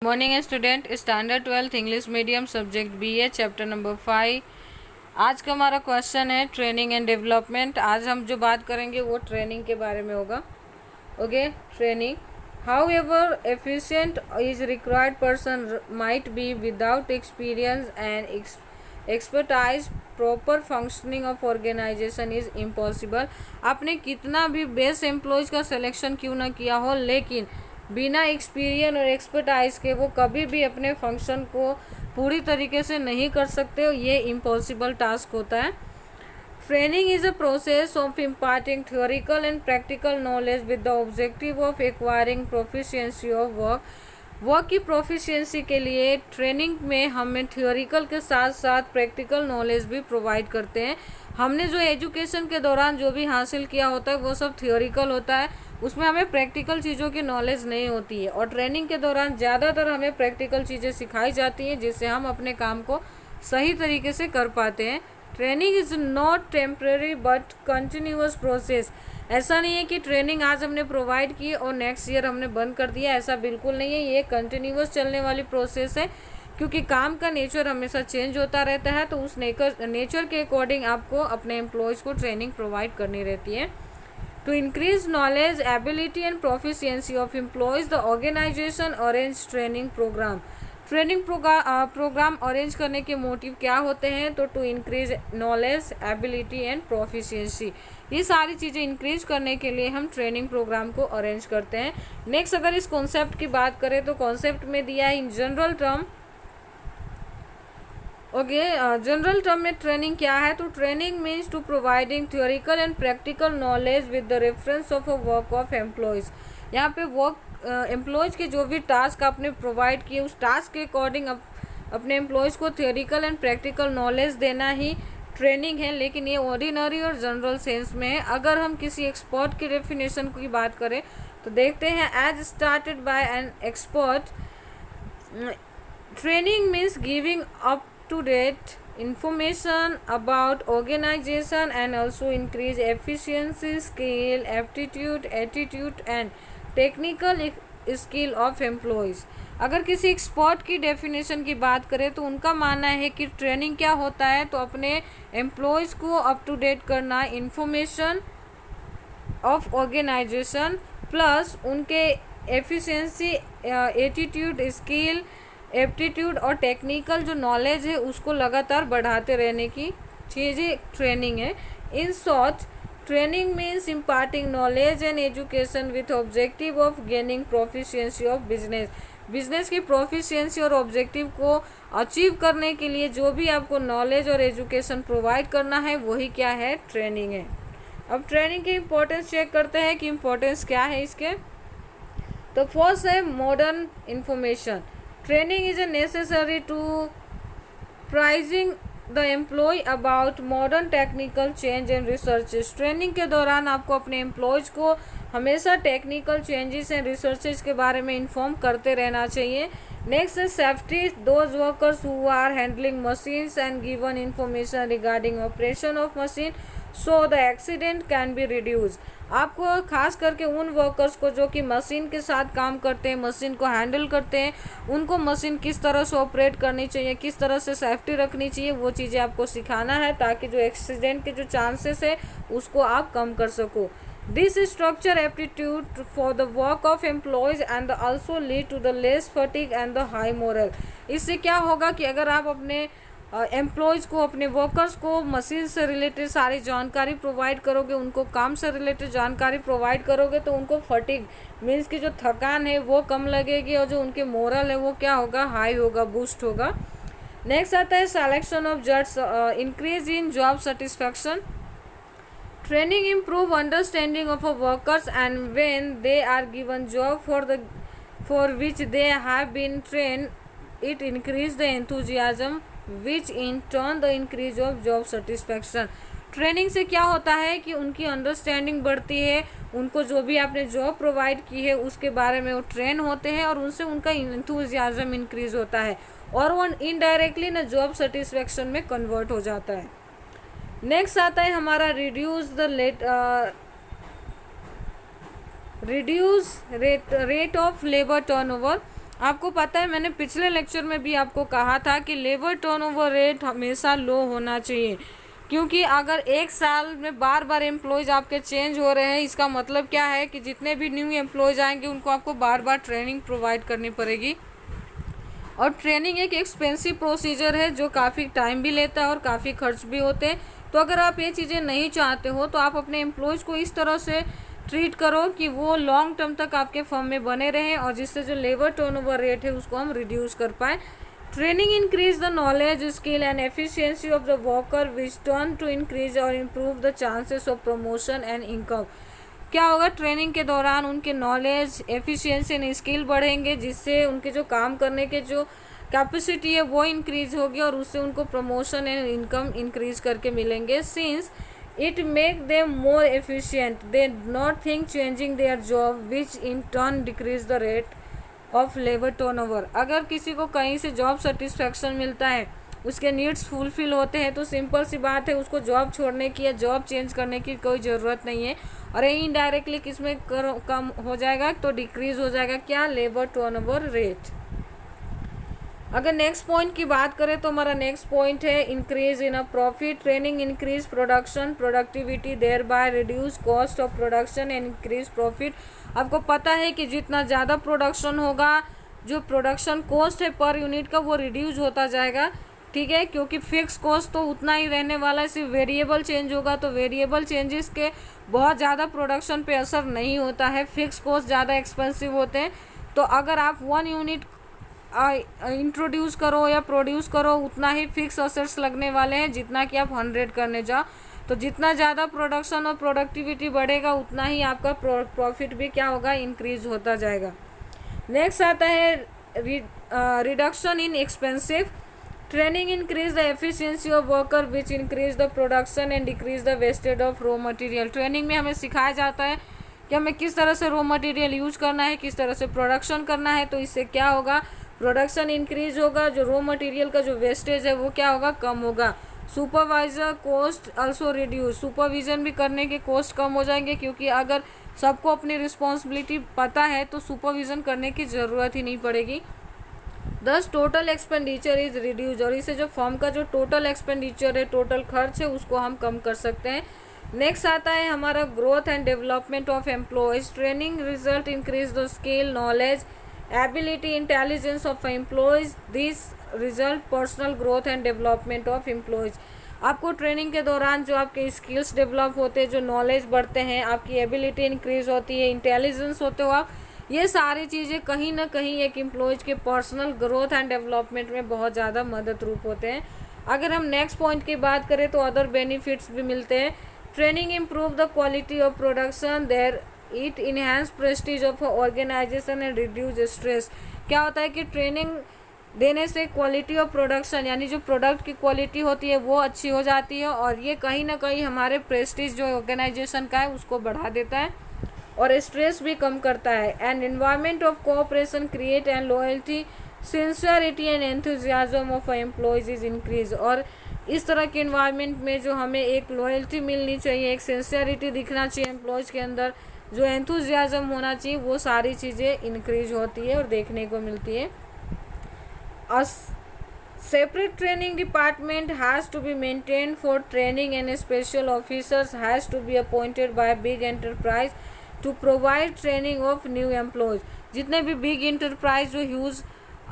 Morning student, standard 12th English medium subject BA chapter number 5। आज का हमारा question है ट्रेनिंग एंड डेवलपमेंट। आज हम जो बात करेंगे वो ट्रेनिंग के बारे में होगा। Okay, training however efficient is required person might be without experience and expertise proper functioning of organization is impossible. आपने कितना भी बेस्ट एम्प्लॉयज़ का सिलेक्शन क्यों ना किया हो, लेकिन बिना एक्सपीरियंस और एक्सपर्टाइज के वो कभी भी अपने फंक्शन को पूरी तरीके से नहीं कर सकते। ये इम्पॉसिबल टास्क होता है। Training is a process of imparting theoretical and practical knowledge with the objective of acquiring proficiency of work की प्रोफिशिएंसी के लिए ट्रेनिंग में हमें थ्योरिकल के साथ साथ प्रैक्टिकल नॉलेज भी प्रोवाइड करते हैं। हमने जो एजुकेशन के दौरान जो भी हासिल किया होता है वो सब थ्योरिकल होता है, उसमें हमें प्रैक्टिकल चीज़ों की नॉलेज नहीं होती है। और ट्रेनिंग के दौरान ज़्यादातर हमें प्रैक्टिकल चीज़ें सिखाई जाती हैं जिससे हम अपने काम को सही तरीके से कर पाते हैं। Training is not temporary but continuous process. ऐसा नहीं है कि ट्रेनिंग आज हमने प्रोवाइड की और नेक्स्ट ईयर हमने बंद कर दिया, ऐसा बिल्कुल नहीं है। ये कंटिन्यूअस चलने वाली प्रोसेस है, क्योंकि काम का नेचर हमेशा चेंज होता रहता है। तो उस नेचर के अकॉर्डिंग आपको अपने एम्प्लॉयज़ को ट्रेनिंग प्रोवाइड करनी रहती है। To increase knowledge, ability and proficiency of employees, the organization arrange training program. Training program arrange करने के मोटिव क्या होते हैं? तो to increase knowledge, ability and proficiency, ये सारी चीज़ें इंक्रीज करने के लिए हम ट्रेनिंग प्रोग्राम को अरेंज करते हैं। नेक्स्ट, अगर इस कॉन्सेप्ट की बात करें तो कॉन्सेप्ट में दिया है in general term. Okay, general term में ट्रेनिंग क्या है? तो training means to providing theoretical and practical knowledge with the reference of a work of employees. यहाँ पे वर्क एम्प्लॉयज़ के जो भी टास्क आपने प्रोवाइड किए उस टास्क के अकॉर्डिंग अपने एम्प्लॉयज़ को थ्योरिकल एंड प्रैक्टिकल नॉलेज देना ही ट्रेनिंग है। लेकिन ये ऑर्डिनरी और जनरल सेंस में है। अगर हम किसी एक्सपर्ट की डेफिनेशन की बात करें तो देखते हैं, as started by an expert, training means giving up to date information about organization and also increase efficiency, skill, aptitude, attitude and technical skill of employees। अगर किसी एक्सपर्ट की डेफिनेशन की बात करें तो उनका मानना है कि ट्रेनिंग क्या होता है, तो अपने एम्प्लॉयज़ को अप टू डेट करना, इंफॉर्मेशन ऑफ ऑर्गेनाइजेशन प्लस उनके एफिशिएंसी, एटीट्यूड, स्किल, एप्टीट्यूड और टेक्निकल जो नॉलेज है उसको लगातार बढ़ाते रहने की चीज़ें ट्रेनिंग है। In short, training means imparting knowledge and education with objective of gaining proficiency of business की प्रोफिशिएंसी और ऑब्जेक्टिव को अचीव करने के लिए जो भी आपको नॉलेज और एजुकेशन प्रोवाइड करना है वही क्या है? ट्रेनिंग है। अब ट्रेनिंग की इम्पोर्टेंस चेक करते हैं कि इम्पोर्टेंस क्या है इसके। तो फर्स्ट है modern information. Training is necessary to prizing the employ about modern technical change and researches. Training के दौरान आपको अपने एम्प्लॉयज़ को हमेशा टेक्निकल चेंजेस एंड रिसर्चेज के बारे में इन्फॉर्म करते रहना चाहिए। नेक्स्ट है safety, those workers who are handling machines and given information regarding operation of machine so the accident can be reduce. आपको खास करके उन वर्कर्स को जो कि मशीन के साथ काम करते हैं, मशीन को हैंडल करते हैं, उनको मशीन किस तरह से ऑपरेट करनी चाहिए, किस तरह से सेफ्टी रखनी चाहिए, वो चीज़ें आपको सिखाना है ताकि जो एक्सीडेंट के जो चांसेस है उसको आप कम कर सको। This structure aptitude for the work of employees and also lead to the less fatigue and the high moral. इससे क्या होगा कि अगर आप अपने एम्प्लॉयज़ को, अपने वर्कर्स को मशीन से रिलेटेड सारी जानकारी प्रोवाइड करोगे, उनको काम से रिलेटेड जानकारी प्रोवाइड करोगे, तो उनको फटीग मीन्स की जो थकान है वो कम लगेगी और जो उनके मोरल है वो क्या होगा? हाई होगा, बूस्ट होगा। नेक्स्ट आता है सिलेक्शन ऑफ जज, increase in job satisfaction. Training improve understanding of a workers and when they are given job for which they have been train, it increase the enthusiasm which in turn the increase of job satisfaction. Training से क्या होता है कि उनकी understanding बढ़ती है, उनको जो भी आपने जॉब प्रोवाइड की है उसके बारे में वो ट्रेन होते हैं और उनसे उनका एंथुजियाज्म इंक्रीज होता है और वो इनडायरेक्टली ना जॉब सेटिस्फैक्शन में कन्वर्ट हो जाता है। नेक्स्ट आता है हमारा reduce rate of labour turnover. आपको पता है मैंने पिछले लेक्चर में भी आपको कहा था कि लेबर टर्नओवर रेट हमेशा लो होना चाहिए, क्योंकि अगर एक साल में बार बार एम्प्लॉयज़ आपके चेंज हो रहे हैं, इसका मतलब क्या है कि जितने भी न्यू एम्प्लॉयज़ आएंगे उनको आपको बार बार ट्रेनिंग प्रोवाइड करनी पड़ेगी। और ट्रेनिंग एक एक्सपेंसिव प्रोसीजर है जो काफ़ी टाइम भी लेता है और काफ़ी खर्च भी होते हैं। तो अगर आप ये चीज़ें नहीं चाहते हो तो आप अपने एम्प्लॉयज़ को इस तरह से ट्रीट करो कि वो लॉन्ग टर्म तक आपके फर्म में बने रहें, और जिससे जो लेबर टर्नओवर रेट है उसको हम रिड्यूस कर पाएँ। Training increase the knowledge, skill and efficiency of the worker which turn to increase और improve the chances of promotion and income. क्या होगा, ट्रेनिंग के दौरान उनके नॉलेज, एफिशिएंसी एंड स्किल बढ़ेंगे, जिससे उनके जो काम करने के जो कैपेसिटी है वो इंक्रीज होगी और उससे उनको प्रमोशन एंड इनकम इंक्रीज करके मिलेंगे। Since it make them more efficient they not think changing their job which in turn decrease the rate of labour turnover. अगर किसी को कहीं से जॉब सेटिस्फैक्शन मिलता है, उसके नीड्स फुलफिल होते हैं, तो सिंपल सी बात है उसको जॉब छोड़ने की या जॉब चेंज करने की कोई ज़रूरत नहीं है। और ये इनडायरेक्टली किस में कम हो जाएगा, तो डिक्रीज हो जाएगा क्या, लेबर टर्नओवर रेट। अगर नेक्स्ट पॉइंट की बात करें तो हमारा नेक्स्ट पॉइंट है increase in a profit. Training increase production productivity thereby reduce cost of production and increase profit. आपको पता है कि जितना ज़्यादा प्रोडक्शन होगा, जो प्रोडक्शन कॉस्ट है पर यूनिट का वो रिड्यूस होता जाएगा, ठीक है, क्योंकि फिक्स कॉस्ट तो उतना ही रहने वाला है, सिर्फ वेरिएबल चेंज होगा। तो वेरिएबल चेंजेस के बहुत ज़्यादा प्रोडक्शन पे असर नहीं होता है, फिक्स कॉस्ट ज़्यादा एक्सपेंसिव होते हैं। तो अगर आप 1 यूनिट इंट्रोड्यूस करो या प्रोड्यूस करो, उतना ही फिक्स असेट्स लगने वाले हैं जितना कि आप 100 करने जाओ। तो जितना ज़्यादा प्रोडक्शन और प्रोडक्टिविटी बढ़ेगा उतना ही आपका प्रॉफिट भी क्या होगा, इंक्रीज होता जाएगा। नेक्स्ट आता है reduction in expensive. Training increase the efficiency of worker which increase the production and decrease the wastage of raw material. Training में हमें सिखाया जाता है कि हमें किस तरह से रॉ मटेरियल यूज करना है, किस तरह से प्रोडक्शन करना है। तो इससे क्या होगा, प्रोडक्शन इंक्रीज होगा, जो रॉ मटेरियल का जो वेस्टेज है वो क्या होगा, कम होगा। Supervisor cost also reduce. Supervision भी करने के कॉस्ट कम हो जाएंगे, क्योंकि अगर सबको अपनी रिस्पॉन्सिबिलिटी पता है तो सुपरविजन करने की ज़रूरत ही नहीं पड़ेगी। दस टोटल एक्सपेंडिचर इज रिड्यूज, और इससे जो फर्म का जो टोटल एक्सपेंडिचर है, टोटल खर्च है, उसको हम कम कर सकते हैं। नेक्स्ट आता है हमारा growth and development of employees. Training result increase the skill, knowledge, ability, intelligence of employees. This result personal growth and development of employees. आपको ट्रेनिंग के दौरान जो आपके स्किल्स डेवलप होते हैं, जो नॉलेज बढ़ते हैं, आपकी एबिलिटी इंक्रीज होती है, इंटेलिजेंस होते हो आप, ये सारी चीज़ें कहीं ना कहीं एक एम्प्लॉयज के पर्सनल ग्रोथ एंड डेवलपमेंट में बहुत ज़्यादा मदद रूप होते हैं। अगर हम नेक्स्ट पॉइंट की बात करें तो अदर बेनिफिट्स भी मिलते हैं। Training improve the quality of production, there it enhance prestige of organization and reduce stress. क्या होता है कि ट्रेनिंग देने से क्वालिटी ऑफ प्रोडक्शन, यानी जो प्रोडक्ट की क्वालिटी होती है वो अच्छी हो जाती है, और ये कहीं ना कहीं हमारे प्रेस्टीज जो ऑर्गेनाइजेशन का है उसको बढ़ा देता है और स्ट्रेस भी कम करता है। And environment of cooperation create and loyalty, sincerity and enthusiasm of employees is increase. और इस तरह के इन्वायरमेंट में जो हमें एक लॉयल्टी मिलनी चाहिए, एक सिंसियरिटी दिखना चाहिए एम्प्लॉयज़ के अंदर, जो एंथुजियाज्म होना चाहिए, वो सारी चीज़ें इंक्रीज होती है और देखने को मिलती है। A separate training department has to be maintained for training, and special officers has to be appointed by big enterprise to provide training of new employees। जितने भी बिग इंटरप्राइज जो ह्यूज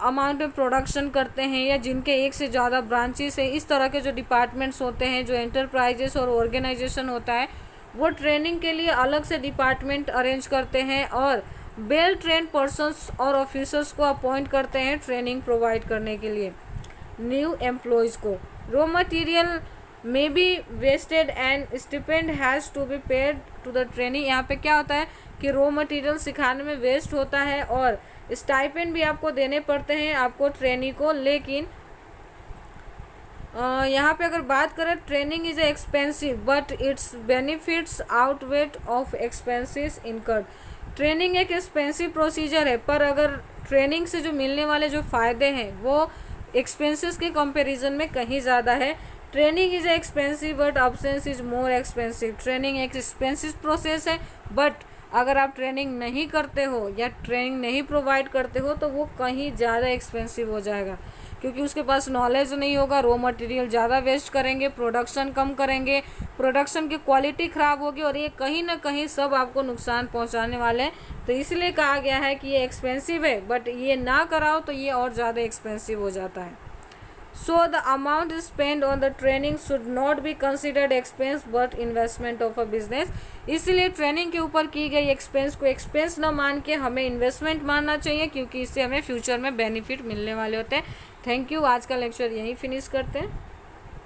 अमाउंट में प्रोडक्शन करते हैं या जिनके एक से ज़्यादा ब्रांचेस हैं, इस तरह के जो डिपार्टमेंट्स होते हैं, जो एंटरप्राइजेस और ऑर्गेनाइजेशन होता है, वो ट्रेनिंग के लिए अलग से डिपार्टमेंट अरेंज करते हैं और वेल ट्रेन पर्सन्स और ऑफिसर्स को अपॉइंट करते हैं ट्रेनिंग प्रोवाइड करने के लिए न्यू एम्प्लॉयज़ को। रॉ मटेरियल में be wasted and stipend has to be paid to the training. यहाँ पे क्या होता है कि रॉ मटेरियल सिखाने में वेस्ट होता है और स्टाइपेंड भी आपको देने पड़ते हैं आपको ट्रेनी को। लेकिन यहाँ पे अगर बात करें, training is expensive but its benefits outweigh of expenses incurred. Training एक एक्सपेंसिव प्रोसीजर है, पर अगर ट्रेनिंग से जो मिलने वाले जो फ़ायदे हैं वो एक्सपेंसेस के कंपैरिजन में कहीं ज़्यादा है। Training is expensive but absence is more expensive. Training एक एक्सपेंसिव प्रोसेस है, बट अगर आप ट्रेनिंग नहीं करते हो या ट्रेनिंग नहीं प्रोवाइड करते हो तो वो कहीं ज़्यादा एक्सपेंसिव हो जाएगा, क्योंकि उसके पास नॉलेज नहीं होगा, रॉ मटेरियल ज़्यादा वेस्ट करेंगे, प्रोडक्शन कम करेंगे, प्रोडक्शन की क्वालिटी ख़राब होगी और ये कहीं ना कहीं सब आपको नुकसान पहुंचाने वाले हैं। तो इसलिए कहा गया है कि ये एक्सपेंसिव है, बट ये ना कराओ तो ये और ज़्यादा एक्सपेंसिव हो जाता है। So the amount spent on the training should not be considered expense but investment of a business। इसलिए ट्रेनिंग के ऊपर की गई एक्सपेंस को एक्सपेंस न मान के हमें इन्वेस्टमेंट मानना चाहिए, क्योंकि इससे हमें फ्यूचर में बेनिफिट मिलने वाले होते हैं। Thank you. आज का लेक्चर यहीं फिनिश करते हैं।